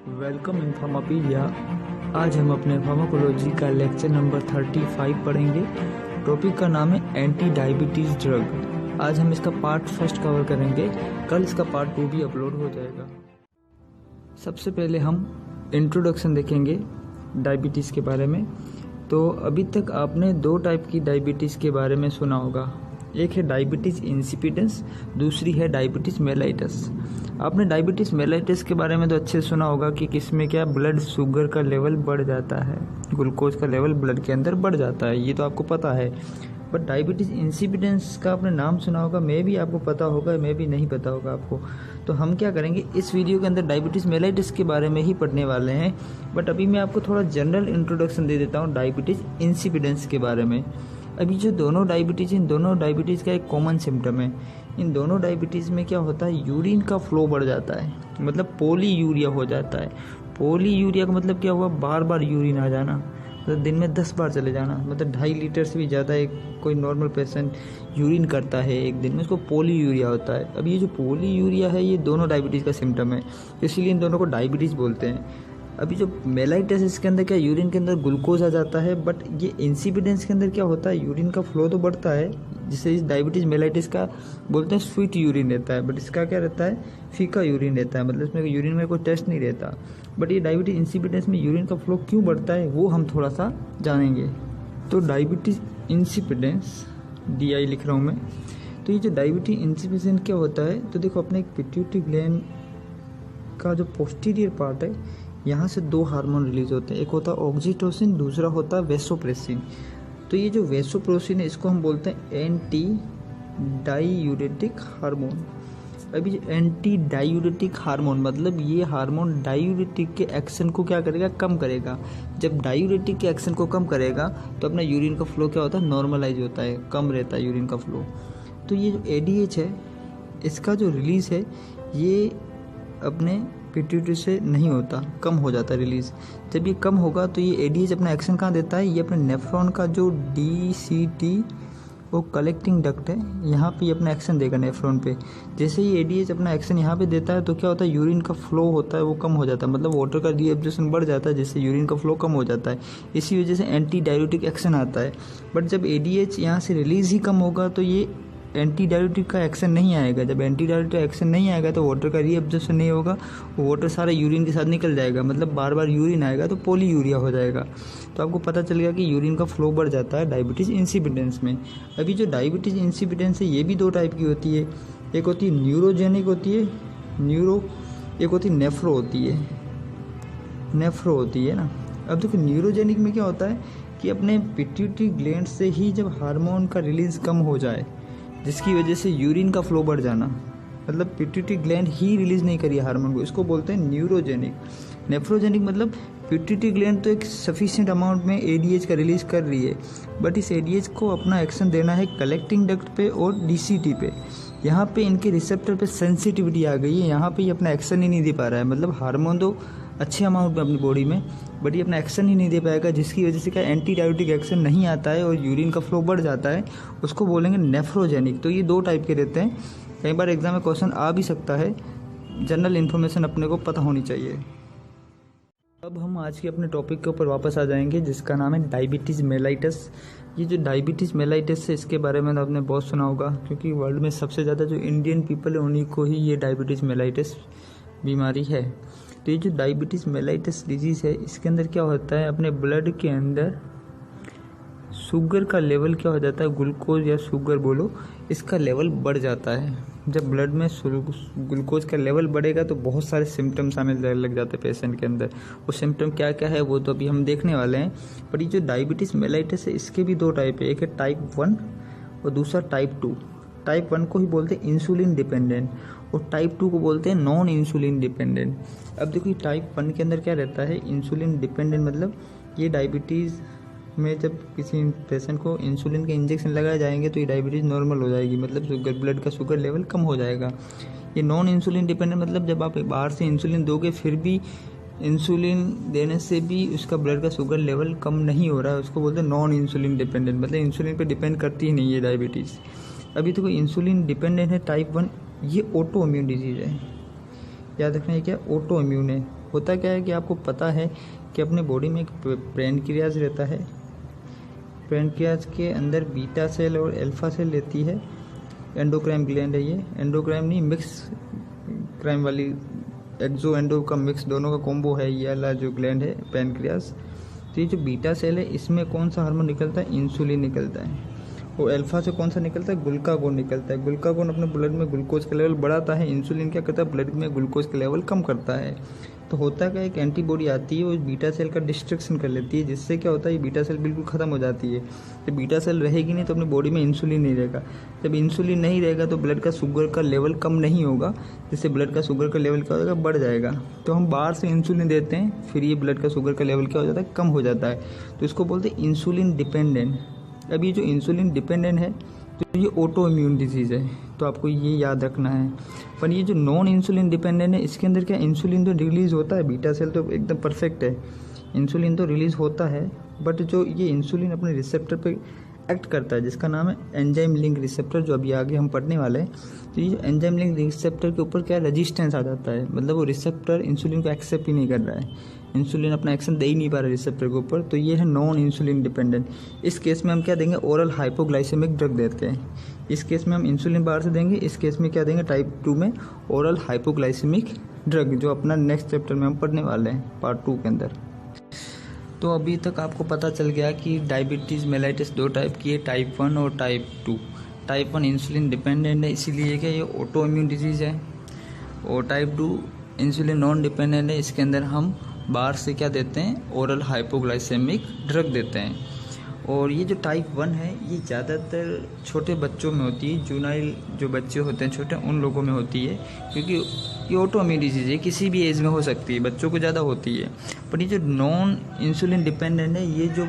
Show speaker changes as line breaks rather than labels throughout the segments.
Welcome in फार्मापीडिया। आज हम अपने फार्माकोलॉजी का लेक्चर नंबर 35 पढ़ेंगे। टॉपिक का नाम है एंटी डायबिटीज़ ड्रग। आज हम इसका पार्ट फर्स्ट कवर करेंगे, कल इसका पार्ट 2 भी अपलोड हो जाएगा। सबसे पहले हम इंट्रोडक्शन देखेंगे डायबिटीज़ के बारे में। तो अभी तक आपने दो टाइप की डायबिटीज़ के बारे में सुना होगा, एक है डायबिटीज़ इंसिपिडेंस, दूसरी है डायबिटीज़ मेलाइटस। आपने डायबिटीज़ मेलाइटस के बारे में तो अच्छे सुना होगा कि किसमें क्या ब्लड शुगर का लेवल बढ़ जाता है, ग्लूकोज का लेवल ब्लड के अंदर बढ़ जाता है, ये तो आपको पता है। बट डायबिटीज़ इंसिपिडेंस का आपने नाम सुना होगा, मे भी आपको पता होगा, मे भी नहीं पता होगा आपको। तो हम क्या करेंगे, इस वीडियो के अंदर डायबिटीज़ मेलाइटिस के बारे में ही पढ़ने वाले हैं। बट अभी मैं आपको थोड़ा जनरल इंट्रोडक्शन दे देता हूँ डायबिटीज़ इंसिपिडेंस के बारे में। अभी जो दोनों डायबिटीज़, इन दोनों डायबिटीज़ का एक कॉमन सिम्टम है। इन दोनों डायबिटीज़ में क्या होता है, यूरिन का फ्लो बढ़ जाता है, मतलब पोली यूरिया हो जाता है। पोली यूरिया का मतलब क्या हुआ, बार बार यूरिन आ जाना, मतलब दिन में 10 बार चले जाना, मतलब 2.5 लीटर से भी ज़्यादा एक कोई नॉर्मल पेशेंट यूरिन करता है एक दिन में, उसको पोली यूरिया होता है। अब ये जो पोली यूरिया है, ये दोनों डायबिटीज़ का सिम्टम है, इसीलिए इन दोनों को डायबिटीज़ बोलते हैं। अभी जो मेलाइटस, इसके अंदर क्या, यूरिन के अंदर ग्लूकोज आ जाता है। बट ये इंसिपिडेंस के अंदर क्या होता है, यूरिन का फ्लो तो बढ़ता है, जिसे इस डायबिटीज़ मेलाइटिस का बोलते हैं स्वीट यूरिन रहता है, बट इसका क्या रहता है, फीका यूरिन रहता है, मतलब इसमें यूरिन में कोई टेस्ट नहीं रहता। बट ये डायबिटीज़ इंसिपिडेंस में यूरिन का फ्लो क्यों बढ़ता है, वो हम थोड़ा सा जानेंगे। तो डायबिटीज़ इंसिपिडेंस, DI लिख रहा हूँ मैं। तो ये जो डायबिटीज़ इंसिपिडेंस क्या होता है, तो देखो अपने एक पिट्यूटरी ग्लैंड का जो पोस्टीरियर पार्ट है, यहाँ से दो हार्मोन रिलीज होते हैं, एक होता है ऑक्सीटोसिन, दूसरा होता है वेसोप्रेसिन। तो ये जो वेसोप्रेसिन है, इसको हम बोलते हैं एंटी डायूरेटिक हार्मोन। अभी जो एंटी डायूरेटिक हार्मोन, मतलब ये हार्मोन डायूरेटिक के एक्शन को क्या करेगा, कम करेगा। जब डायूरेटिक के एक्शन को कम करेगा तो अपना यूरिन का फ्लो क्या होता है, नॉर्मलाइज होता है, कम रहता है यूरिन का फ्लो। तो ये जो ADH है, इसका जो रिलीज़ है, ये अपने पिट्यूटरी से नहीं होता, कम हो जाता है रिलीज। जब ये कम होगा तो ये ADH अपना एक्शन कहाँ देता है, ये अपने नेफ्रॉन का जो DCT वो कलेक्टिंग डक्ट है, यहाँ पे ये अपना एक्शन देगा नेफ्रॉन पे। जैसे ही ADH अपना एक्शन यहाँ पे देता है तो क्या होता है, यूरिन का फ्लो होता है वो कम हो जाता है, मतलब वाटर का रीएब्जॉर्प्शन बढ़ जाता है, जिससे यूरिन का फ्लो कम हो जाता है। इसी वजह से एंटी डायूरेटिक एक्शन आता है। बट जब ADH यहाँ से रिलीज ही कम होगा तो ये एंटी डायूरेटिक का एक्शन नहीं आएगा। जब एंटी डायूरेटिक एक्शन नहीं आएगा तो वाटर का रीअब्जॉर्प्शन नहीं होगा, वाटर सारा यूरिन के साथ निकल जाएगा, मतलब बार बार यूरिन आएगा तो पोली यूरिया हो जाएगा। तो आपको पता चल गया कि यूरिन का फ्लो बढ़ जाता है डायबिटीज़ इंसिपिडेंस में। अभी जो डायबिटीज़ इंसिपिडेंस है, ये भी दो टाइप की होती है, एक होती है न्यूरोजेनिक होती है, एक होती है नेफ्रो होती है ना। अब देखो न्यूरोजेनिक में क्या होता है कि अपने पिट्यूटरी ग्लैंड से ही जब हार्मोन का रिलीज कम हो जाए, जिसकी वजह से यूरिन का फ्लो बढ़ जाना, मतलब पिट्यूटरी ग्लैंड ही रिलीज नहीं करी हार्मोन को, इसको बोलते हैं न्यूरोजेनिक। नेफ्रोजेनिक मतलब पिट्यूटरी ग्लैंड तो एक सफिशिएंट अमाउंट में ADH का रिलीज कर रही है, बट इस ADH को अपना एक्शन देना है कलेक्टिंग डक्ट पे और DCT पे। यहाँ पे इनके रिसेप्टर पे सेंसिटिविटी आ गई है, यहाँ पे ये अपना एक्शन ही नहीं दे पा रहा है, मतलब हार्मोन तो अच्छे अमाउंट में अपनी बॉडी में, बट ये अपना एक्शन ही नहीं दे पाएगा, जिसकी वजह से क्या एंटी डायूरेटिक एक्शन नहीं आता है और यूरिन का फ्लो बढ़ जाता है, उसको बोलेंगे नेफ्रोजेनिक। तो ये दो टाइप के रहते हैं, कई बार एग्जाम में क्वेश्चन आ भी सकता है, जनरल इन्फॉर्मेशन अपने को पता होनी चाहिए। अब हम आज के अपने टॉपिक के ऊपर वापस आ जाएंगे, जिसका नाम है डायबिटीज़ मेलाइटस। ये जो डायबिटीज़ मेलाइटस है, इसके बारे में आपने बहुत सुना होगा, क्योंकि वर्ल्ड में सबसे ज़्यादा जो इंडियन पीपल है उन्हीं को ही ये डायबिटीज़ मेलाइटस बीमारी है। तो ये जो डायबिटीज़ मेलाइटस डिजीज़ है, इसके अंदर क्या होता है, अपने ब्लड के अंदर शुगर का लेवल क्या हो जाता है, ग्लूकोज या शुगर बोलो, इसका लेवल बढ़ जाता है। जब ब्लड में ग्लूकोज का लेवल बढ़ेगा तो बहुत सारे सिम्टम्स आने लग जाते हैं पेशेंट के अंदर। वो सिम्टम क्या क्या है वो तो अभी हम देखने वाले हैं। पर ये जो डायबिटीज़ मेलाइटस है, इसके भी दो टाइप है, एक है टाइप 1 और दूसरा टाइप 2। टाइप 1 को ही बोलते हैं इंसुलिन डिपेंडेंट और टाइप 2 को बोलते हैं नॉन इंसुलिन डिपेंडेंट। अब देखो टाइप 1 के अंदर क्या रहता है, इंसुलिन डिपेंडेंट, मतलब ये डायबिटीज़ में जब किसी पेशेंट को इंसुलिन के इंजेक्शन लगाए जाएंगे तो ये डायबिटीज़ नॉर्मल हो जाएगी, मतलब शुगर, ब्लड का शुगर लेवल कम हो जाएगा। ये नॉन इंसुलिन डिपेंडेंट मतलब जब आप बाहर से इंसुलिन दोगे फिर भी इंसुलिन देने से भी उसका ब्लड का शुगर लेवल कम नहीं हो रहा है, उसको बोलते हैं नॉन इंसुलिन डिपेंडेंट, मतलब इंसुलिन पे डिपेंड करती ही नहीं है डायबिटीज़। अभी तो कोई इंसुलिन डिपेंडेंट है टाइप 1, ये ऑटो इम्यून डिजीज़ है, याद रखना है क्या, ऑटो इम्यून है। होता क्या है कि आपको पता है कि अपने बॉडी में एक पैनक्रियाज रहता है। पैनक्रियाज के अंदर बीटा सेल और अल्फा सेल रहती है। एंडोक्राइन ग्लैंड है ये, एंडोक्राइन नहीं, मिक्स क्राइम वाली, एक्सो एंडो का मिक्स दोनों का कॉम्बो है ये वाला जो ग्लैंड है पैनक्रियाज। तो ये जो बीटा सेल है इसमें कौन सा हार्मोन निकलता है? इंसुलिन निकलता है। और अल्फा से कौन सा निकलता है? ग्लूकागोन निकलता है। ग्लूकागोन अपने ब्लड में ग्लूकोज का लेवल बढ़ाता है। इंसुलिन क्या करता है? ब्लड में ग्लूकोज का लेवल कम करता है। तो होता क्या, एक एंटीबॉडी आती है वो बीटा सेल का डिस्ट्रक्शन कर लेती है, जिससे क्या होता है ये बीटा सेल बिल्कुल ख़त्म हो जाती है। जब बीटा सेल रहेगी नहीं तो अपनी बॉडी में इंसुलिन नहीं रहेगा। जब इंसुलिन नहीं रहेगा तो ब्लड का शुगर का लेवल कम नहीं होगा, जिससे ब्लड का शुगर का लेवल क्या हो जाएगा? बढ़ जाएगा। तो हम बाहर से इंसुलिन देते हैं, फिर ये ब्लड का शुगर का लेवल क्या हो जाता है? कम हो जाता है। तो इसको बोलते हैं इंसुलिन डिपेंडेंट। अब ये जो इंसुलिन डिपेंडेंट है तो ये ऑटो इम्यून डिजीज़ है, तो आपको ये याद रखना है। पर ये जो नॉन इंसुलिन डिपेंडेंट है इसके अंदर क्या इंसुलिन तो रिलीज़ होता है, बीटा सेल तो एकदम परफेक्ट है, इंसुलिन तो रिलीज़ होता है, बट जो ये इंसुलिन अपने रिसेप्टर पे एक्ट करता है जिसका नाम है एंजाइम लिंक रिसेप्टर, जो अभी आगे हम पढ़ने वाले हैं। तो ये एंजाइम लिंक रिसेप्टर के ऊपर क्या रेजिस्टेंस आ जाता है, मतलब वो रिसेप्टर इंसुलिन को एक्सेप्ट ही नहीं कर रहा है, इंसुलिन अपना एक्शन दे ही नहीं पा रहा रिसेप्टर के ऊपर। तो ये है नॉन इंसुलिन डिपेंडेंट। इस केस में हम क्या देंगे? ओरल हाइपोग्लाइसेमिक ड्रग देते हैं। इस केस में हम इंसुलिन बाहर से देंगे। इस केस में क्या देंगे? टाइप 2 में ओरल हाइपोग्लाइसेमिक ड्रग, जो अपना नेक्स्ट चैप्टर में हम पढ़ने वाले हैं पार्ट 2 के अंदर। तो अभी तक आपको पता चल गया कि डायबिटीज़ मेलाइटिस 2 टाइप की है, टाइप 1 और टाइप 2। टाइप 1 इंसुलिन डिपेंडेंट है, इसीलिए क्या ये ऑटो इम्यून डिजीज़ है। और टाइप 2 इंसुलिन नॉन डिपेंडेंट है, इसके अंदर हम बाहर से क्या देते हैं? ओरल हाइपोग्लाइसेमिक ड्रग देते हैं। और ये जो टाइप 1 है ये ज़्यादातर छोटे बच्चों में होती है, जुनाइल जो बच्चे होते हैं छोटे उन लोगों में होती है, क्योंकि ये ऑटो इम्यून डिजीज़ है, किसी भी एज में हो सकती है, बच्चों को ज़्यादा होती है। पर ये जो नॉन इंसुलिन डिपेंडेंट है, ये जो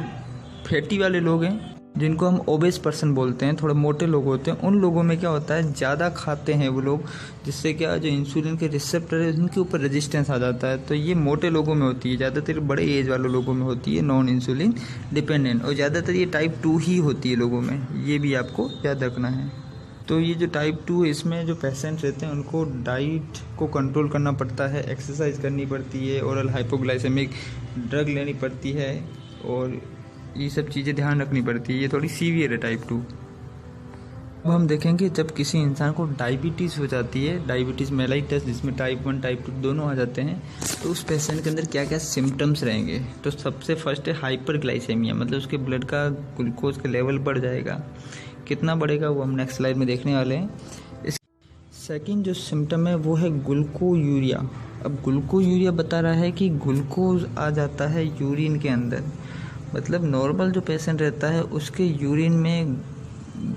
फैटी वाले लोग हैं जिनको हम ओबेस पर्सन बोलते हैं, थोड़े मोटे लोग होते हैं, उन लोगों में क्या होता है? ज़्यादा खाते हैं वो लोग, जिससे क्या जो इंसुलिन के रिसेप्टर है उनके ऊपर रेजिस्टेंस आ जाता है। तो ये मोटे लोगों में होती है, ज़्यादातर बड़े एज वाले लोगों में होती है नॉन इंसुलिन डिपेंडेंट, और ज़्यादातर ये टाइप 2 ही होती है लोगों में, ये भी आपको याद रखना है। तो ये जो टाइप 2 है इसमें जो पेशेंट रहते हैं उनको डाइट को कंट्रोल करना पड़ता है, एक्सरसाइज करनी पड़ती है, ओरल हाइपोग्लाइसेमिक ड्रग लेनी पड़ती है, और ये सब चीज़ें ध्यान रखनी पड़ती है। ये थोड़ी सीवियर है टाइप 2। अब हम देखेंगे जब किसी इंसान को डायबिटीज़ हो जाती है, डायबिटीज़ मेलाइटिस जिसमें टाइप 1 टाइप 2 दोनों आ जाते हैं, तो उस पेशेंट के अंदर क्या क्या सिम्टम्स रहेंगे। तो सबसे फर्स्ट है हाइपरग्लाइसेमिया, मतलब उसके ब्लड का ग्लूकोज का लेवल बढ़ जाएगा। कितना बढ़ेगा वो हम नेक्स्ट स्लाइड में देखने वाले हैं। इस सेकंड जो सिम्टम है वो है ग्लूकोयूरिया। अब ग्लूकोयूरिया बता रहा है कि ग्लूकोज आ जाता है यूरिन के अंदर, मतलब नॉर्मल जो पेशेंट रहता है उसके यूरिन में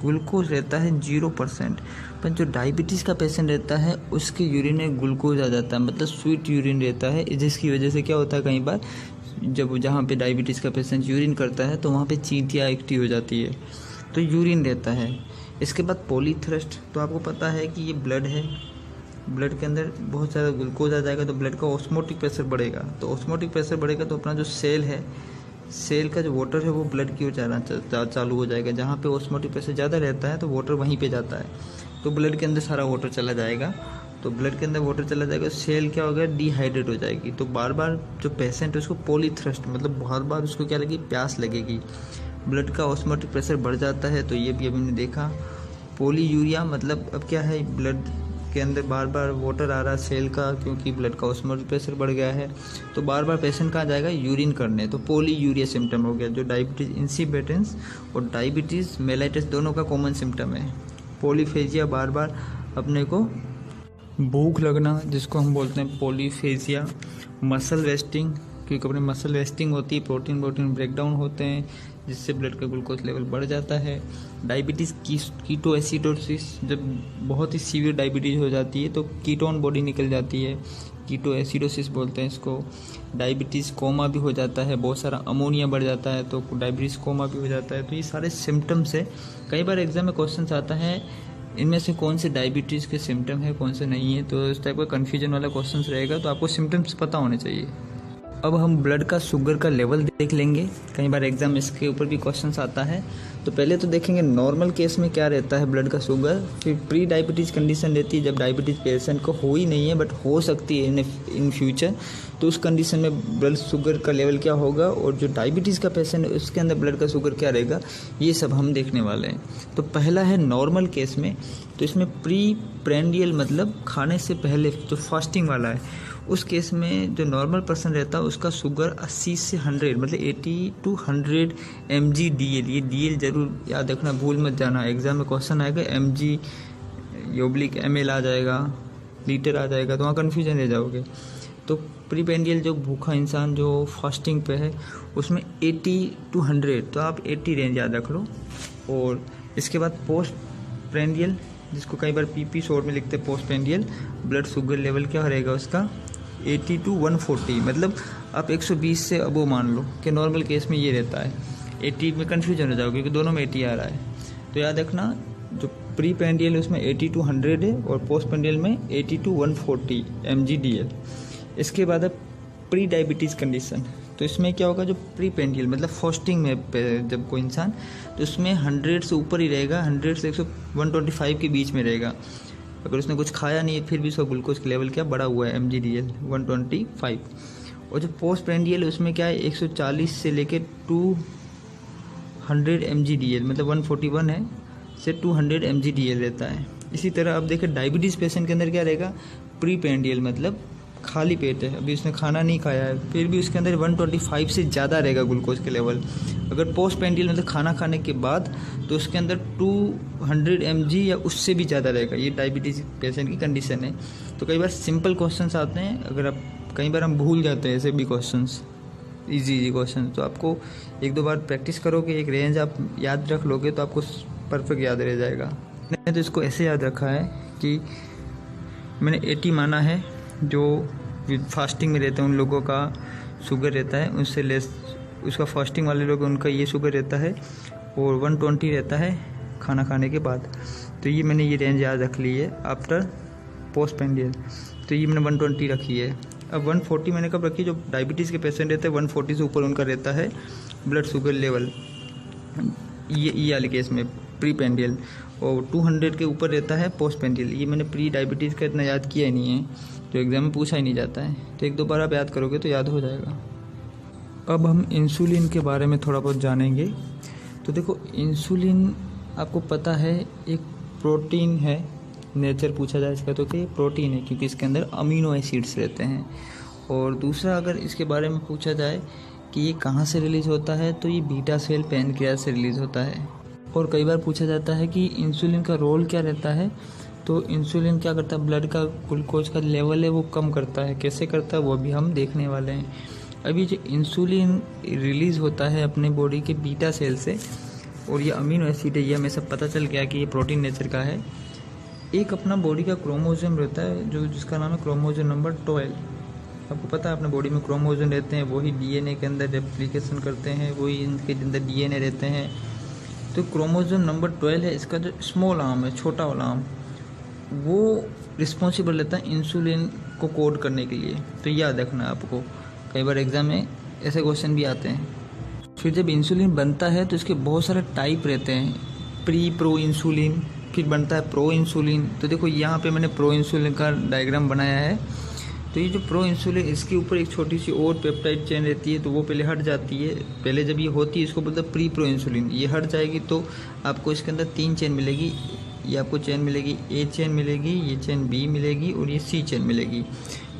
ग्लूकोज रहता है 0%, पर जो डायबिटीज़ का पेशेंट रहता है उसके यूरिन में ग्लूकोज आ जाता है, मतलब स्वीट यूरिन रहता है, जिसकी वजह से क्या होता है कई बार जब जहाँ पे डायबिटीज़ का पेशेंट यूरिन करता है तो वहाँ पे चींटियाँ एक्टिव हो जाती है, तो यूरिन रहता है। इसके बाद पॉलीथ्रस्ट, तो आपको पता है कि ये ब्लड है, ब्लड के अंदर बहुत ज़्यादा ग्लूकोज आ जाएगा तो ब्लड का ऑस्मोटिक प्रेशर बढ़ेगा, तो ऑस्मोटिक प्रेशर बढ़ेगा तो अपना जो सेल है, सेल का जो वाटर है वो ब्लड की ओर जाना चालू हो जाएगा। जहाँ पे ऑस्मोटिक प्रेशर ज़्यादा रहता है तो वाटर वहीं पे जाता है, तो ब्लड के अंदर सारा वाटर चला जाएगा। तो ब्लड के अंदर वाटर चला जाएगा, सेल क्या होगा? डिहाइड्रेट हो जाएगी। तो बार बार जो पेशेंट है उसको पॉलीथ्रस्ट, मतलब बहुत बार उसको क्या लगेगी? प्यास लगेगी। ब्लड का ऑस्मोटिक प्रेशर बढ़ जाता है, तो ये भी अभी हमने देखा। पॉलीयूरिया मतलब अब क्या है? ब्लड के अंदर बार बार वाटर आ रहा है सेल का, क्योंकि ब्लड का ऑस्मोटिक प्रेशर बढ़ गया है, तो बार बार पेशेंट कहाँ जाएगा? यूरिन करने। तो पॉलीयूरिया सिम्टम हो गया, जो डायबिटीज़ इंसिपिडेंस और डायबिटीज़ मेलाइटिस दोनों का कॉमन सिम्टम है। पॉलीफेजिया, बार बार अपने को भूख लगना, जिसको हम बोलते हैं पॉलीफेजिया। मसल वेस्टिंग, क्योंकि अपने मसल वेस्टिंग होती है, प्रोटीन ब्रेकडाउन होते हैं, जिससे ब्लड का ग्लूकोज लेवल बढ़ जाता है। डायबिटीज़ कीटोएसिडोसिस, जब बहुत ही सीवियर डायबिटीज़ हो जाती है तो कीटोन बॉडी निकल जाती है, कीटोएसिडोसिस बोलते हैं इसको। डायबिटीज़ कोमा भी हो जाता है, बहुत सारा अमोनिया बढ़ जाता है तो डायबिटीज़ कोमा भी हो जाता है। तो ये सारे सिम्टम्स है। कई बार एग्जाम में क्वेश्चन आता है इनमें से कौन से डायबिटीज़ के सिम्टम है, कौन से नहीं है, तो इस टाइप का कन्फ्यूजन वाला क्वेश्चन रहेगा, तो आपको सिम्टम्स पता होने चाहिए। अब हम ब्लड का शुगर का लेवल देख लेंगे, कई बार एग्जाम इसके ऊपर भी क्वेश्चंस आता है। तो पहले तो देखेंगे नॉर्मल केस में क्या रहता है ब्लड का शुगर, फिर प्री डायबिटीज़ कंडीशन रहती है जब डायबिटीज़ पेशेंट को हो ही नहीं है बट हो सकती है इन फ्यूचर, तो उस कंडीशन में ब्लड शुगर का लेवल क्या होगा, और जो डायबिटीज़ का पेशेंट है उसके अंदर ब्लड का शुगर क्या रहेगा, ये सब हम देखने वाले हैं। तो पहला है नॉर्मल केस में, तो इसमें प्री प्रेंडियल मतलब खाने से पहले जो फास्टिंग वाला है, उस केस में जो नॉर्मल पर्सन रहता है उसका शुगर 80 से 100 मतलब 80 to 100 mg DL, ये DL जरूर याद रखना, भूल मत जाना, एग्जाम में क्वेश्चन आएगा mg योब्लिक ml आ जाएगा, लीटर आ जाएगा, तो वहाँ कन्फ्यूजन रह जाओगे। तो प्री प्रेंडियल जो भूखा इंसान जो फास्टिंग पे है उसमें 80 to 100, तो आप 80 रेंज याद रख लो। और इसके बाद पोस्ट प्रेंडियल, जिसको कई बार PP शॉर्ट में लिखते हैं post prandial, blood sugar level क्या रहेगा उसका 80 to 140, मतलब आप 120 से अबो मान लो कि नॉर्मल केस में ये रहता है। 80 में कन्फ्यूजन हो जाओगे क्योंकि दोनों में 80 आ रहा है, तो याद रखना जो प्री पेंडियल उसमें 80 to 100 है और पोस्ट पेंडियल में 80 to 140 mg DL। इसके बाद है प्री डायबिटीज़ कंडीशन, तो इसमें क्या होगा जो प्री पेंडियल मतलब फास्टिंग में जब कोई इंसान, तो उसमें 100 से ऊपर ही रहेगा, 100 से 125 के बीच में रहेगा। अगर उसने कुछ खाया नहीं है फिर भी उसका ग्लूकोज का लेवल क्या बढ़ा हुआ है mg DL 125। और जो पोस्ट प्रेंडियल उसमें क्या है 140 से लेके 200 mg DL मतलब 141 है से 200 mg DL रहता है। इसी तरह अब देखें डायबिटीज़ पेशेंट के अंदर क्या रहेगा, प्री पेंडियल मतलब खाली पेट है, अभी उसने खाना नहीं खाया है, फिर भी उसके अंदर 125 से ज़्यादा रहेगा ग्लूकोज का लेवल। अगर पोस्ट पेंडियल मतलब खाना खाने के बाद, तो उसके अंदर 200 mg या उससे भी ज़्यादा रहेगा। ये डायबिटीज़ पेशेंट की कंडीशन है। तो कई बार सिंपल क्वेश्चंस आते हैं, अगर आप कई बार हम भूल जाते हैं ऐसे भी क्वेश्चंस, इजी क्वेश्चन, तो आपको 1-2 बार प्रैक्टिस करोगे, एक रेंज आप याद रख लोगे तो आपको परफेक्ट याद रह जाएगा। मैंने तो इसको ऐसे याद रखा है कि मैंने 80 माना है, जो फास्टिंग में रहते हैं उन लोगों का शुगर रहता है उनसे लेस, उसका फास्टिंग वाले लोग उनका ये शुगर रहता है, और 120 रहता है खाना खाने के बाद। तो ये मैंने ये रेंज याद रख ली है आफ्टर पोस्ट पेंडियल, तो ये मैंने 120 रखी है। अब 140 मैंने कब रखी, जो डायबिटीज़ के पेशेंट रहते हैं 140 से ऊपर उनका रहता है ब्लड शुगर लेवल, ये वाले केस में प्री पेंडियल, और 200 के ऊपर रहता है पोस्ट पेंडियल। ये मैंने प्री डायबिटीज़ का इतना याद किया ही नहीं है, जो एग्जाम में पूछा ही नहीं जाता है, तो 1-2 बार आप याद करोगे तो याद हो जाएगा। अब हम इंसुलिन के बारे में थोड़ा बहुत जानेंगे। तो देखो इंसुलिन आपको पता है एक प्रोटीन है, नेचर पूछा जाए इसका तो कि प्रोटीन है क्योंकि इसके अंदर अमीनो एसिड्स रहते हैं। और दूसरा अगर इसके बारे में पूछा जाए कि ये कहाँ से रिलीज़ होता है, तो ये बीटा सेल पैनक्रियास से रिलीज़ होता है। और कई बार पूछा जाता है कि इंसुलिन का रोल क्या रहता है, तो इंसुलिन क्या करता है, ब्लड का ग्लूकोज का लेवल है वो कम करता है। कैसे करता है वो भी हम देखने वाले हैं। अभी जो इंसुलिन रिलीज़ होता है अपने बॉडी के बीटा सेल से, और ये अमीनो एसिड है, ये हमें सब पता चल गया कि ये प्रोटीन नेचर का है। एक अपना बॉडी का क्रोमोसोम रहता है जो जिसका नाम है क्रोमोसोम नंबर 12। आपको पता है अपने बॉडी में क्रोमोसोम रहते हैं, वही डीएनए के अंदर रेप्लिकेशन करते हैं, वही इनके अंदर डीएनए रहते हैं। तो क्रोमोसोम नंबर 12 है, इसका जो स्मॉल आर्म है, छोटा वाला आर्म, वो रिस्पॉन्सिबल रहता है इंसुलिन को कोड करने के लिए। तो याद रखना आपको, कई बार एग्जाम में ऐसे क्वेश्चन भी आते हैं। फिर जब इंसुलिन बनता है तो इसके बहुत सारे टाइप रहते हैं, प्रो इंसुलिन, फिर बनता है प्रो इंसुलिन। तो देखो यहाँ पे मैंने प्रो इंसुलिन का डायग्राम बनाया है। तो ये जो प्रो इंसुलिन, इसके ऊपर एक छोटी सी और पेप्टाइड चेन रहती है, तो वो पहले हट जाती है। पहले जब ये होती है इसको बोलते हैं प्रो इंसुलिन। ये हट जाएगी तो आपको इसके अंदर 3 चेन मिलेगी। ये आपको चेन मिलेगी, ए चेन मिलेगी, ये चेन बी मिलेगी, और ये सी चेन मिलेगी।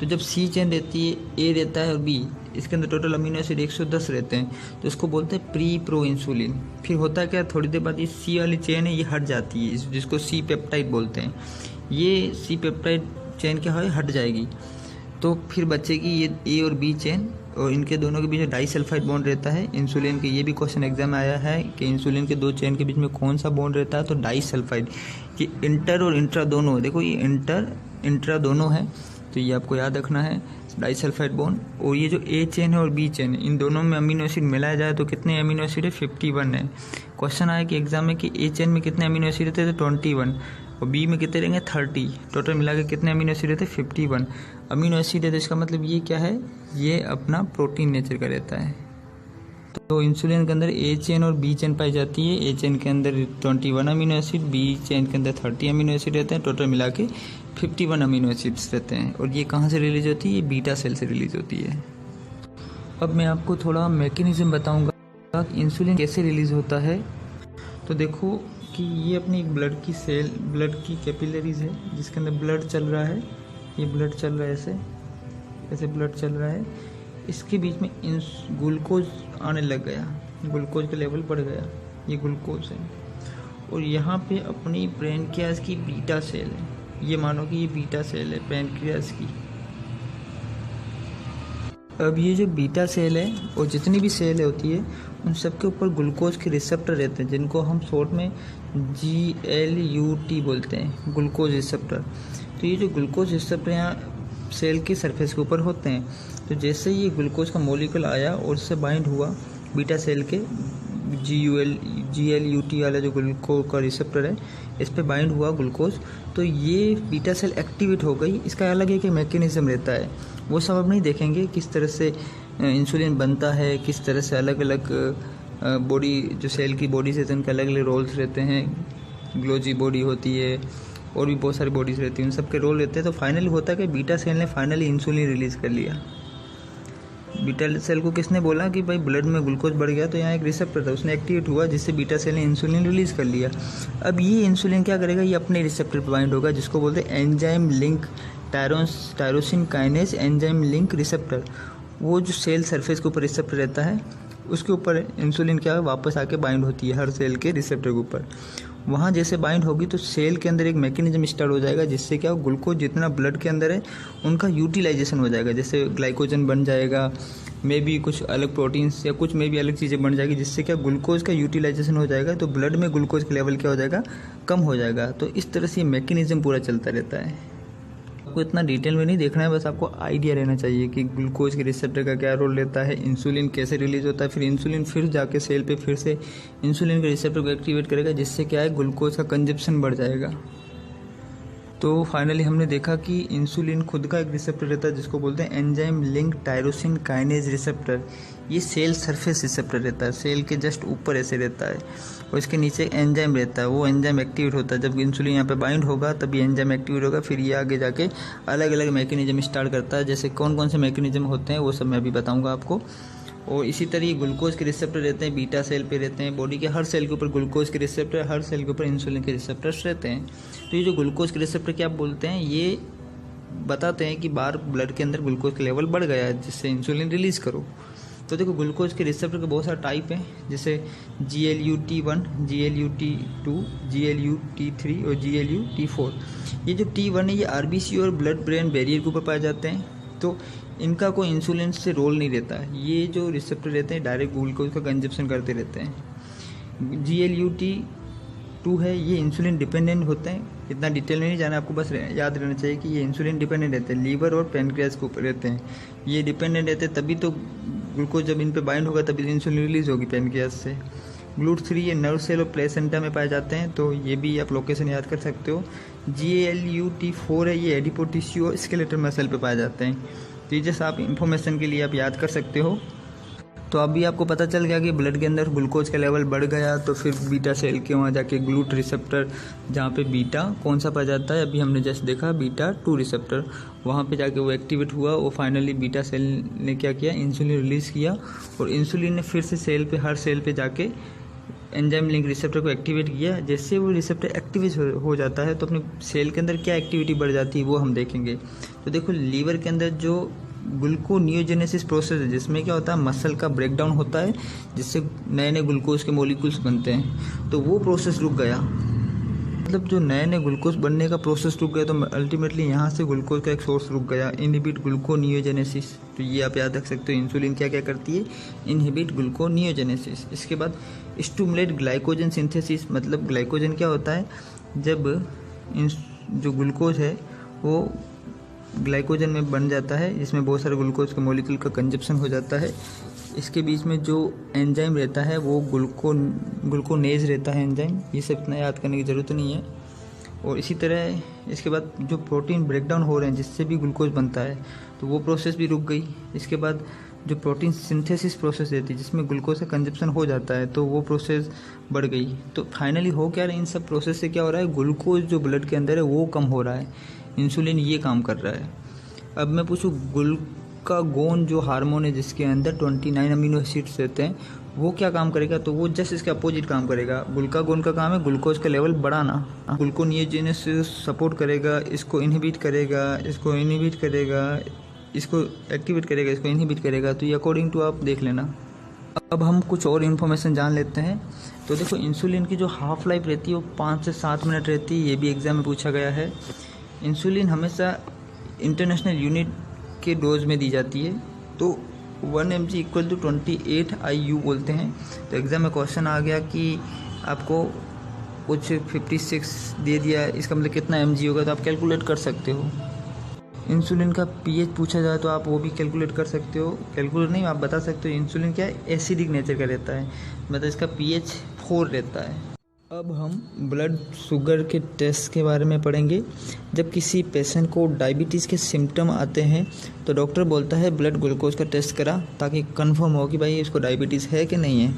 तो जब सी चेन रहती है, ए रहता है और बी, इसके अंदर टोटल अमीनो एसिड 110 रहते हैं, तो इसको बोलते हैं प्रो इंसुलिन। फिर होता है क्या, थोड़ी देर बाद ये सी वाली चेन है ये हट जाती है, जिसको सी पेप्टाइड बोलते हैं। ये सी पेप्टाइड चेन क्या है, हट जाएगी, तो फिर बचेगी ये ए और बी चेन, और इनके दोनों के बीच में डाइसल्फाइड बॉन्ड रहता है इंसुलिन के। ये भी क्वेश्चन एग्जाम में आया है कि इंसुलिन के 2 चेन के बीच में कौन सा बॉन्ड रहता है, तो डाइसल्फाइड। ये इंटर और इंट्रा दोनों, देखो ये इंट्रा दोनों है, तो ये आपको याद रखना है डाइसल्फाइड बॉन्ड। और ये जो ए चेन है और बी चेन है, इन दोनों में अमीनो एसिड मिलाया जाए तो कितने अमीनो एसिड है, 51 है। क्वेश्चन आया कि एग्जाम में कि ए चेन में कितने अमीनो एसिड रहते हैं, तो 21। और बी में कितने रहेंगे 30। टोटल मिला के कितने अमीनो एसिड रहते हैं 51 अमीनो एसिड है। तो इसका मतलब ये क्या है, ये अपना प्रोटीन नेचर का रहता है। तो इंसुलिन के अंदर ए चेन और बी चेन पाई जाती है। ए चेन के अंदर 21 अमीनो एसिड, बी चेन के अंदर 30 अमीनो एसिड रहते हैं। टोटल मिला के 51 अमीनो एसिड्स रहते हैं। और ये कहाँ से रिलीज होती है, ये बीटा सेल से रिलीज होती है। अब मैं आपको थोड़ा मैकेनिज्म बताऊंगा कि इंसुलिन कैसे रिलीज होता है। तो देखो कि ये अपनी ब्लड की सेल, ब्लड की कैपिलरीज है जिसके अंदर ब्लड चल रहा है। ये ब्लड चल रहा है, ऐसे ऐसे ब्लड चल रहा है। इसके बीच में ग्लूकोज आने लग गया, ग्लूकोज का लेवल बढ़ गया, ये ग्लूकोज है। और यहाँ पे अपनी पैनक्रियाज की बीटा सेल है, ये मानो कि ये बीटा सेल है पैनक्रियाज की। अब ये जो बीटा सेल है और जितनी भी सेल होती है उन सब के ऊपर ग्लूकोज के रिसेप्टर रहते हैं, जिनको हम शॉर्ट में GLUT बोलते हैं, ग्लूकोज रिसेप्टर। तो ये जो ग्लूकोज रिसेप्टर यहाँ सेल के सरफेस के ऊपर होते हैं। तो जैसे ये ग्लूकोज का मॉलिक्यूल आया और उससे बाइंड हुआ बीटा सेल के GLUT वाला जो ग्लूकोज का रिसेप्टर है, इस पे बाइंड हुआ ग्लूकोज, तो ये बीटा सेल एक्टिवेट हो गई। इसका अलग एक मैकेनिज्म रहता है, वो सब अब नहीं देखेंगे। किस तरह से इंसुलिन बनता है, किस तरह से अलग अलग बॉडी जो सेल की बॉडीज रहते हैं उनके अलग अलग रोल्स रहते हैं। ग्लोजी बॉडी होती है और भी बहुत सारी बॉडीज रहती हैं, उन सब के रोल रहते हैं। तो फाइनली होता है कि बीटा सेल ने फाइनली इंसुलिन रिलीज कर लिया। बीटा सेल को किसने बोला कि भाई ब्लड में ग्लूकोज बढ़ गया, तो यहाँ एक रिसेप्टर था, उसने एक्टिवेट हुआ जिससे बीटा सेल ने इंसुलिन रिलीज कर लिया। अब ये इंसुलिन क्या करेगा, ये अपने रिसेप्टर पर बाइंड होगा जिसको बोलते हैं enzyme link tyrosine kinase enzyme link receptor. वो जो सेल सरफेस के ऊपर रिसेप्टर रहता है उसके ऊपर इंसुलिन क्या है वापस आके बाइंड होती है हर सेल के रिसेप्टर के ऊपर। वहाँ जैसे बाइंड होगी तो सेल के अंदर एक मैकेनिज्म स्टार्ट हो जाएगा जिससे क्या ग्लूकोज जितना ब्लड के अंदर है उनका यूटिलाइजेशन हो जाएगा। जैसे ग्लाइकोजन बन जाएगा, मे भी कुछ अलग प्रोटीन्स या कुछ मे भी अलग चीज़ें बन जाएगी जिससे क्या ग्लूकोज का यूटिलाइजेशन हो जाएगा। तो ब्लड में ग्लूकोज का लेवल क्या हो जाएगा, कम हो जाएगा। तो इस तरह से ये मैकेनिज्म पूरा चलता रहता है। आपको इतना डिटेल में नहीं देखना है, बस आपको आइडिया रहना चाहिए कि ग्लूकोज के रिसेप्टर का क्या रोल रहता है, इंसुलिन कैसे रिलीज होता है। फिर इंसुलिन फिर जाके सेल पे फिर से इंसुलिन के रिसेप्टर को एक्टिवेट करेगा जिससे क्या है ग्लूकोज का कंजप्शन बढ़ जाएगा। तो फाइनली हमने देखा कि इंसुलिन खुद का एक रिसेप्टर रहता है जिसको बोलते हैं enzyme link tyrosine kinase receptor. ये सेल सरफेस रिसेप्टर रहता है, सेल के जस्ट ऊपर ऐसे रहता है और इसके नीचे एंजाइम रहता है। वो एंजाइम एक्टिवेट होता है जब इंसुलिन यहाँ पे बाइंड होगा, तभी एंजाइम एक्टिवेट होगा। फिर ये आगे जाके अलग अलग मैकेनिज्म स्टार्ट करता है। जैसे कौन कौन से मैकेनिज्म होते हैं वो सब मैं अभी बताऊँगा आपको। और इसी तरह ग्लूकोज के रिसेप्टर रहते हैं, बीटा सेल पे रहते हैं। बॉडी के हर सेल के ऊपर ग्लूकोज के रिसेप्टर, हर सेल के ऊपर इंसुलिन के रिसेप्टर्स रहते हैं। तो ये जो ग्लूकोज के रिसेप्टर क्या बोलते हैं, ये बताते हैं कि बाहर ब्लड के अंदर ग्लूकोज का लेवल बढ़ गया है जिससे इंसुलिन रिलीज करो। तो देखो ग्लूकोज के रिसेप्टर के बहुत सारे टाइप हैं, जैसे GLUT1, GLUT2, GLUT3 और GLUT4। ये जो T1 है ये RBC और ब्लड ब्रेन बैरियर के ऊपर पाए जाते हैं। तो इनका कोई इंसुलिन से रोल नहीं रहता है। ये जो रिसेप्टर रहते हैं डायरेक्ट ग्लूकोज का कंजप्शन करते रहते हैं। GLUT2 है, ये इंसुलिन डिपेंडेंट होते हैं। इतना डिटेल में नहीं जाना, आपको बस याद रहना चाहिए कि ये इंसुलिन डिपेंडेंट रहते हैं, लीवर और पैनक्रियाज के ऊपर रहते हैं। ये डिपेंडेंट रहते हैं, तभी तो ग्लूकोज जब इन पे बाइंड होगा तभी इंसुलिन रिलीज होगी पैनक्रियाज से। GLUT3 ये नर्व सेल और प्लेसेंटा में पाए जाते हैं, तो ये भी आप लोकेशन याद कर सकते हो। GLUT4 है, ये एडिपो टिश्यू और स्केलेटल मसल पे पाए जाते हैं। तो ये जैसे आप इंफॉर्मेशन के लिए आप याद कर सकते हो। तो अभी आपको पता चल गया कि ब्लड के अंदर ग्लूकोज का लेवल बढ़ गया, तो फिर बीटा सेल के वहाँ जाके ग्लूट रिसेप्टर, जहाँ पे बीटा कौन सा पाया जाता है, अभी हमने जस्ट देखा बीटा 2 रिसेप्टर, वहाँ पे जाके वो एक्टिवेट हुआ। वो फाइनली बीटा सेल ने क्या किया, इंसुलिन रिलीज़ किया और इंसुलिन ने फिर से सेल पे, हर सेल पे जाके एंजाइम लिंक रिसेप्टर को एक्टिवेट किया। जैसे वो रिसेप्टर एक्टिवेट हो जाता है तो अपने सेल के अंदर क्या एक्टिविटी बढ़ जाती है वो हम देखेंगे। तो देखो लीवर के अंदर जो ग्लूकोनियोजेनेसिस प्रोसेस है, जिसमें क्या होता है मसल का ब्रेकडाउन होता है जिससे नए नए ग्लूकोज के मॉलिक्यूल्स बनते हैं, तो वो प्रोसेस रुक गया। मतलब जो नए नए ग्लूकोज बनने का प्रोसेस रुक गया, तो अल्टीमेटली यहाँ से ग्लूकोज का एक सोर्स रुक गया, इनहिबिट ग्लूकोनियोजेनेसिस। तो ये आप याद रख सकते हो, इंसुलिन क्या क्या करती है, इनहिबिट ग्लूकोनियोजेनेसिस। इसके बाद स्टिमुलेट ग्लाइकोजन सिंथेसिस, मतलब ग्लाइकोजन क्या होता है, जब जो ग्लूकोज है वो ग्लाइकोजन में बन जाता है, जिसमें बहुत सारे ग्लूकोज के मॉलिक्यूल का कंजप्शन हो जाता है। इसके बीच में जो एंजाइम रहता है वो ग्लूकोनेज रहता है एंजाइम। ये सब इतना याद करने की ज़रूरत नहीं है। और इसी तरह इसके बाद जो प्रोटीन ब्रेकडाउन हो रहे हैं जिससे भी ग्लूकोज बनता है तो वो प्रोसेस भी रुक गई। इसके बाद जो प्रोटीन सिंथेसिस प्रोसेस रहती है जिसमें ग्लूकोज का कंजप्शन हो जाता है तो वो प्रोसेस बढ़ गई। तो फाइनली हो क्या रहा है, इन सब प्रोसेस से क्या हो रहा है, ग्लूकोज जो ब्लड के अंदर है वो कम हो रहा है, इंसुलिन ये काम कर रहा है। अब मैं पूछूँ ग्लूकागोन जो हार्मोन है जिसके अंदर 29 अमीनो एसिड्स रहते हैं वो क्या काम करेगा, तो वो जस्ट इसके अपोजिट काम करेगा। ग्लूकागोन का काम है ग्लूकोज का लेवल बढ़ाना, ग्लूकोनियोजेनेसिस सपोर्ट करेगा, इसको इनहिबिट करेगा, इसको इनहिबिट करेगा, इसको एक्टिवेट करेगा, इसको इनहिबिट करेगा। तो ये अकॉर्डिंग टू आप देख लेना। अब हम कुछ और इन्फॉर्मेशन जान लेते हैं। तो देखो इंसुलिन की जो हाफ लाइफ रहती है वो 5 से 7 मिनट रहती है, ये भी एग्जाम में पूछा गया है। इंसुलिन हमेशा इंटरनेशनल यूनिट के डोज में दी जाती है, तो 1 mg इक्वल टू 28 IU बोलते हैं। तो एग्ज़ाम में क्वेश्चन आ गया कि आपको कुछ 56 दे दिया, इसका मतलब कितना mg होगा, तो आप कैलकुलेट कर सकते हो। इंसुलिन का pH पूछा जाए तो आप वो भी कैलकुलेट कर सकते हो, कैलकुलेट नहीं आप बता सकते हो। इंसुलिन क्या है, एसिडिक नेचर का रहता है, मतलब इसका pH 4 रहता है। अब हम ब्लड शुगर के टेस्ट के बारे में पढ़ेंगे। जब किसी पेशेंट को डायबिटीज़ के सिम्टम आते हैं तो डॉक्टर बोलता है ब्लड ग्लूकोज का टेस्ट करा, ताकि कंफर्म हो कि भाई इसको डायबिटीज़ है कि नहीं है।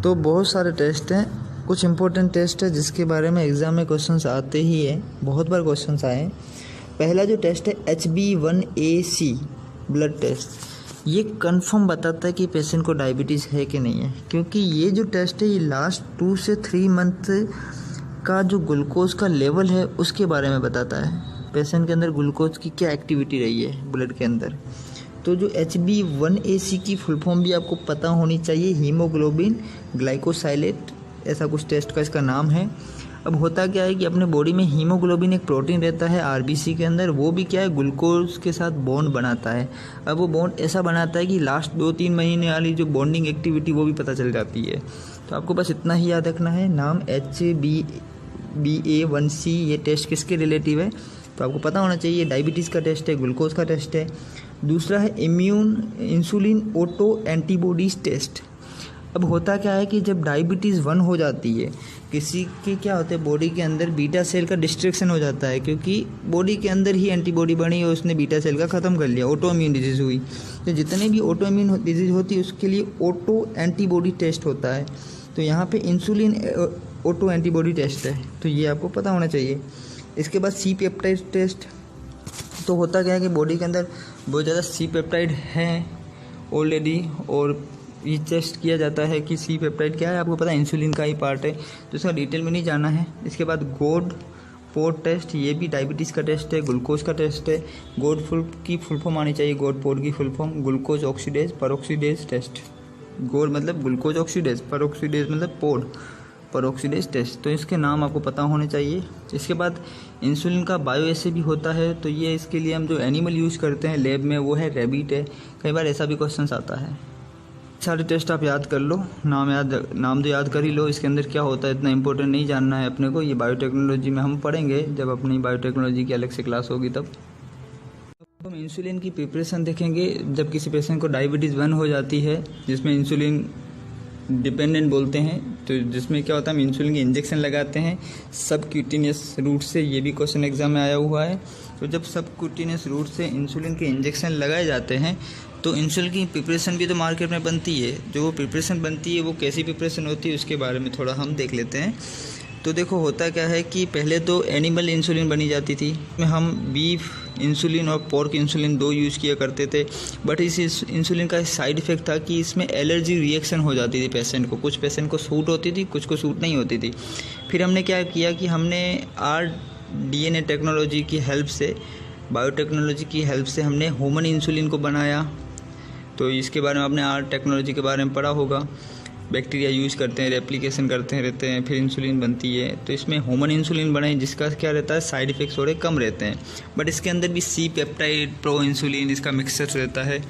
तो बहुत सारे टेस्ट हैं, कुछ इंपॉर्टेंट टेस्ट है जिसके बारे में एग्ज़ाम में क्वेश्चंस आते ही है, बहुत बार क्वेश्चंस आए हैं। पहला जो टेस्ट है HB1AC ब्लड टेस्ट, ये कंफर्म बताता है कि पेशेंट को डायबिटीज़ है कि नहीं है, क्योंकि ये जो टेस्ट है ये लास्ट 2 से 3 मंथ का जो ग्लूकोज का लेवल है उसके बारे में बताता है, पेशेंट के अंदर ग्लूकोज की क्या एक्टिविटी रही है ब्लड के अंदर। तो जो HB1AC की फुल फॉर्म भी आपको पता होनी चाहिए, हीमोग्लोबिन ग्लाइकोसाइलेट, ऐसा कुछ टेस्ट का इसका नाम है। अब होता क्या है कि अपने बॉडी में हीमोग्लोबिन एक प्रोटीन रहता है RBC के अंदर, वो भी क्या है ग्लूकोज के साथ बॉन्ड बनाता है। अब वो बॉन्ड ऐसा बनाता है कि लास्ट 2-3 महीने वाली जो बॉन्डिंग एक्टिविटी वो भी पता चल जाती है। तो आपको बस इतना ही याद रखना है, नाम HbA1c, ये टेस्ट किसके रिलेटिव है तो आपको पता होना चाहिए। डायबिटीज़ का टेस्ट है, ग्लूकोज का टेस्ट है। दूसरा है इंसुलिन ऑटो एंटीबॉडीज टेस्ट। अब होता क्या है कि जब डायबिटीज़ 1 हो जाती है किसी के, क्या होता है बॉडी के अंदर बीटा सेल का डिस्ट्रक्शन हो जाता है, क्योंकि बॉडी के अंदर ही एंटीबॉडी बनी और उसने बीटा सेल का ख़त्म कर लिया, ऑटो इम्यून डिजीज़ हुई। तो जितने भी ऑटो इम्यून डिजीज़ होती है उसके लिए ऑटो एंटीबॉडी टेस्ट होता है। तो यहाँ पे इंसुलिन ऑटो एंटीबॉडी टेस्ट है, तो ये आपको पता होना चाहिए। इसके बाद सी पेप्टाइड टेस्ट। तो होता क्या है कि बॉडी के अंदर बहुत ज़्यादा सी पेप्टाइड हैं ऑलरेडी, और ये टेस्ट किया जाता है कि सी पेप्टाइड क्या है, आपको पता है इंसुलिन का ही पार्ट है, तो इसका डिटेल में नहीं जाना है। इसके बाद गॉड पोर्ट टेस्ट, ये भी डायबिटीज़ का टेस्ट है, ग्लूकोज का टेस्ट है। गॉड की फुल फॉर्म आनी चाहिए, गॉड पोर्ट की full form glucose oxidase peroxidase test. GOD मतलब ग्लूकोज ऑक्सीडेज, परऑक्सीडेज मतलब पोर्ट परऑक्सीडेज टेस्ट, तो इसके नाम आपको पता होने चाहिए। इसके बाद इंसुलिन का बायोएसे भी होता है, तो ये इसके लिए हम जो एनिमल यूज़ करते हैं लैब में वो है रैबिट है, कई बार ऐसा भी क्वेश्चन आता है। सारे टेस्ट आप याद कर लो, नाम तो याद कर ही लो, इसके अंदर क्या होता है इतना इंपॉर्टेंट नहीं जानना है अपने को, ये बायोटेक्नोलॉजी में हम पढ़ेंगे जब अपनी बायोटेक्नोलॉजी की अलग से क्लास होगी तब। हम इंसुलिन की प्रिपरेशन देखेंगे। जब किसी पेशेंट को डायबिटीज़ 1 हो जाती है जिसमें इंसुलिन डिपेंडेंट बोलते हैं, तो जिसमें क्या होता है हम इंसुलिन के इंजेक्शन लगाते हैं सबक्यूटेनियस रूट से, ये भी क्वेश्चन एग्जाम में आया हुआ है। तो जब सबक्यूटेनियस रूट से इंसुलिन के इंजेक्शन लगाए जाते हैं तो इंसुलिन की प्रिपरेशन भी तो मार्केट में बनती है। जो वो प्रिपरेशन बनती है वो कैसी प्रिपरेशन होती है उसके बारे में थोड़ा हम देख लेते हैं। तो देखो होता क्या है कि पहले तो एनिमल इंसुलिन बनी जाती थी, में हम बीफ इंसुलिन और पोर्क इंसुलिन 2 यूज़ किया करते थे। बट इस इंसुलिन का साइड इफ़ेक्ट था कि इसमें एलर्जी रिएक्शन हो जाती थी पेशेंट को, कुछ पेशेंट को सूट होती थी, कुछ को सूट नहीं होती थी। फिर हमने क्या किया कि हमने DNA टेक्नोलॉजी की हेल्प से, बायोटेक्नोलॉजी की हेल्प से हमने ह्यूमन इंसुलिन को बनाया। तो इसके बारे में आपने टेक्नोलॉजी के बारे में पढ़ा होगा, बैक्टीरिया यूज़ करते हैं, रेप्लिकेशन करते रहते हैं, फिर इंसुलिन बनती है। तो इसमें ह्यूमन इंसुलिन बनाई जिसका क्या रहता है साइड इफ़ेक्ट्स थोड़े कम रहते हैं, बट इसके अंदर भी सी पेप्टाइड प्रो इंसुलिन इसका मिक्सचर रहता है।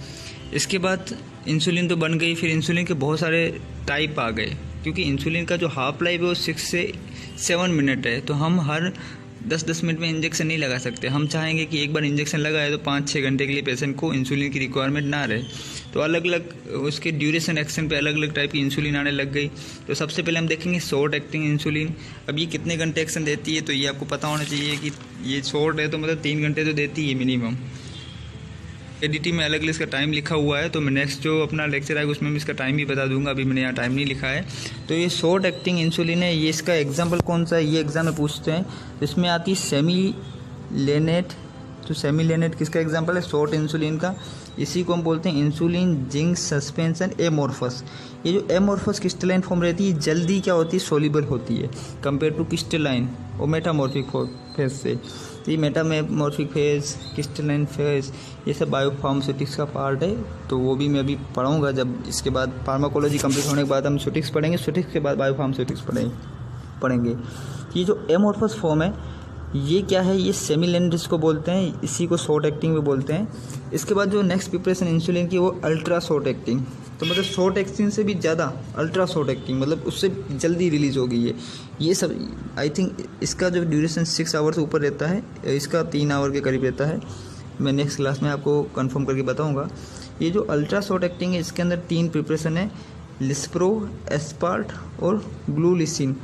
इसके बाद इंसुलिन तो बन गई, फिर इंसुलिन के बहुत सारे टाइप आ गए, क्योंकि इंसुलिन का जो हाफ लाइफ है वो 6 से 7 मिनट है। तो हम हर 10-10 मिनट में इंजेक्शन नहीं लगा सकते। हम चाहेंगे कि एक बार इंजेक्शन लगाए तो 5-6 घंटे के लिए पेशेंट को इंसुलिन की रिक्वायरमेंट ना रहे। तो अलग अलग उसके ड्यूरेशन एक्शन पे अलग अलग टाइप की इंसुलिन आने लग गई। तो सबसे पहले हम देखेंगे शॉर्ट एक्टिंग इंसुलिन। अब ये कितने घंटे एक्शन देती है, तो ये आपको पता होना चाहिए कि ये शॉर्ट है तो मतलब 3 घंटे तो देती है मिनिमम। एडीटी में अलग अलग इसका टाइम लिखा हुआ है, तो मैं नेक्स्ट जो अपना लेक्चर आएगा उसमें मैं इसका टाइम भी बता दूंगा। अभी मैंने यहाँ टाइम नहीं लिखा है। तो ये शॉर्ट एक्टिंग इंसुलिन है। ये इसका एग्जांपल कौन सा है, ये एग्जाम में पूछते हैं। तो इसमें आती है सेमिलेनेट। तो सेमिलेनेट किसका एग्जांपल है, शॉर्ट इंसुलिन का। इसी को हम बोलते हैं इंसुलिन जिंक सस्पेंशन एमोर्फस। ये जो एमोर्फस क्रिस्टलाइन फॉर्म रहती है जल्दी क्या होती है, सोल्यूबल होती है कंपेयर टू क्रिस्टलाइन और मेटामॉर्फिक फेज से। तो ये मेटामॉर्फिक फेज, क्रिस्टलाइन फेज, ये सब बायोफार्मास्यूटिक्स का पार्ट है। तो वो भी मैं अभी पढ़ाऊँगा। जब इसके बाद फार्माकोलॉजी कंप्लीट होने के बाद हम स्यूटिक्स पढ़ेंगे, स्यूटिक्स के बाद बायोफार्मास्यूटिक्स पढ़ेंगे। ये जो एमोर्फस फॉर्म है ये क्या है, ये सेमिलेनेट को बोलते हैं, इसी को शॉर्ट एक्टिंग भी बोलते हैं। इसके बाद जो नेक्स्ट प्रिपरेशन इंसुलिन की वो अल्ट्रा शॉर्ट एक्टिंग। तो मतलब शॉर्ट एक्टिंग से भी ज़्यादा अल्ट्रा शॉर्ट एक्टिंग, मतलब उससे जल्दी रिलीज़ हो गई है। ये सब आई थिंक इसका जो ड्यूरेशन 6 आवर से ऊपर रहता है, इसका 3 आवर के करीब रहता है। मैं नेक्स्ट क्लास में आपको कंफर्म करके बताऊँगा। ये जो अल्ट्रा शॉर्ट एक्टिंग है इसके अंदर 3 प्रिपरेशन है, लिस्प्रो, एस्पार्ट और ग्लूलिसिन।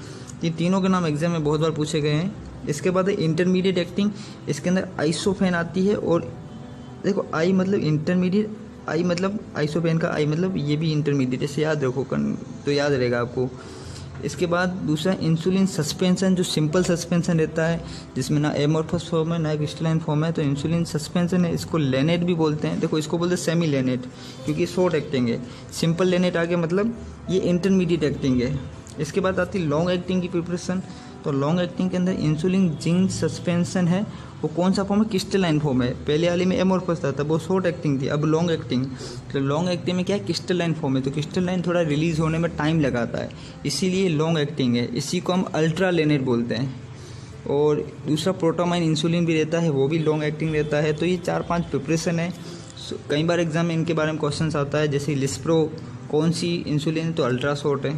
ये तीनों के नाम एग्जाम में बहुत बार पूछे गए हैं। इसके बाद है इंटरमीडिएट एक्टिंग। इसके अंदर आइसोफेन आती है, और देखो आई मतलब इंटरमीडिएट, आई मतलब आइसोफेन का आई मतलब ये भी इंटरमीडिएट, इसे याद रखो तो याद रहेगा आपको। इसके बाद दूसरा इंसुलिन सस्पेंशन, जो सिंपल सस्पेंशन रहता है जिसमें ना एमोर्फस फॉर्म है ना क्रिस्टलाइन फॉर्म है, तो इंसुलिन सस्पेंशन है। इसको लेनेट भी बोलते हैं। देखो इसको बोलते हैं सेमी लेनेट क्योंकि शॉर्ट एक्टिंग है। सिंपल लेनेट आगे मतलब ये इंटरमीडिएट एक्टिंग है। इसके बाद आती है लॉन्ग एक्टिंग की प्रिपरेशन। तो लॉन्ग एक्टिंग के अंदर इंसुलिन जिंक सस्पेंशन है। वो कौन सा फॉर्म है, क्रिस्टलाइन फॉर्म है। पहले वाले में एमोर्फस था, तब वो शॉर्ट एक्टिंग थी। अब लॉन्ग एक्टिंग, तो लॉन्ग एक्टिंग में क्या है, क्रिस्टलाइन फॉर्म है। तो क्रिस्टलाइन थोड़ा रिलीज होने में टाइम लगाता है, इसीलिए लॉन्ग एक्टिंग है। इसी को हम अल्ट्रा लेनेट बोलते हैं। और दूसरा प्रोटामाइन इंसुलिन भी रहता है, वो भी लॉन्ग एक्टिंग रहता है। तो ये 4-5 प्रिपरेशन है। कई बार एग्जाम में इनके बारे में क्वेश्चन आता है, जैसे लिस्प्रो कौन सी इंसुलिन है, तो अल्ट्रा शॉर्ट है।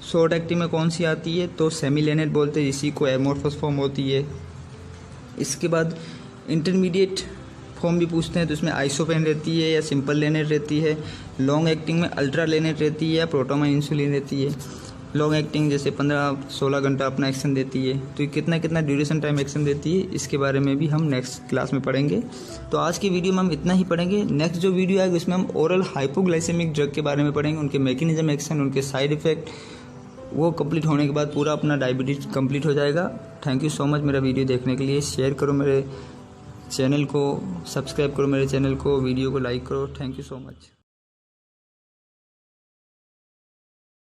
शॉर्ट एक्टिंग में कौन सी आती है, तो सेमिलेनेट बोलते हैं, इसी को एमोर्फस फॉर्म होती है। इसके बाद इंटरमीडिएट फॉर्म भी पूछते हैं, तो इसमें आइसोफेन रहती है या सिंपल लेनेट रहती है। लॉन्ग एक्टिंग में अल्ट्रा लेनेट रहती है या प्रोटामाइन इंसुलिन रहती है। लॉन्ग एक्टिंग जैसे 15-16 घंटा अपना एक्शन देती है। तो कितना ड्यूरेशन टाइम एक्शन देती है, इसके बारे में भी हम नेक्स्ट क्लास में पढ़ेंगे। तो आज की वीडियो में हम इतना ही पढ़ेंगे। नेक्स्ट जो वीडियो आएगी उसमें हम ओरल हाइपोग्लाइसेमिक ड्रग के बारे में पढ़ेंगे, उनके मैकेनिज्म एक्शन, उनके साइड इफेक्ट। वो कंप्लीट होने के बाद पूरा अपना डायबिटीज़ कंप्लीट हो जाएगा। थैंक यू सो मच मेरा वीडियो देखने के लिए। शेयर करो मेरे चैनल को, सब्सक्राइब करो मेरे चैनल को, वीडियो को लाइक करो। Thank you so much.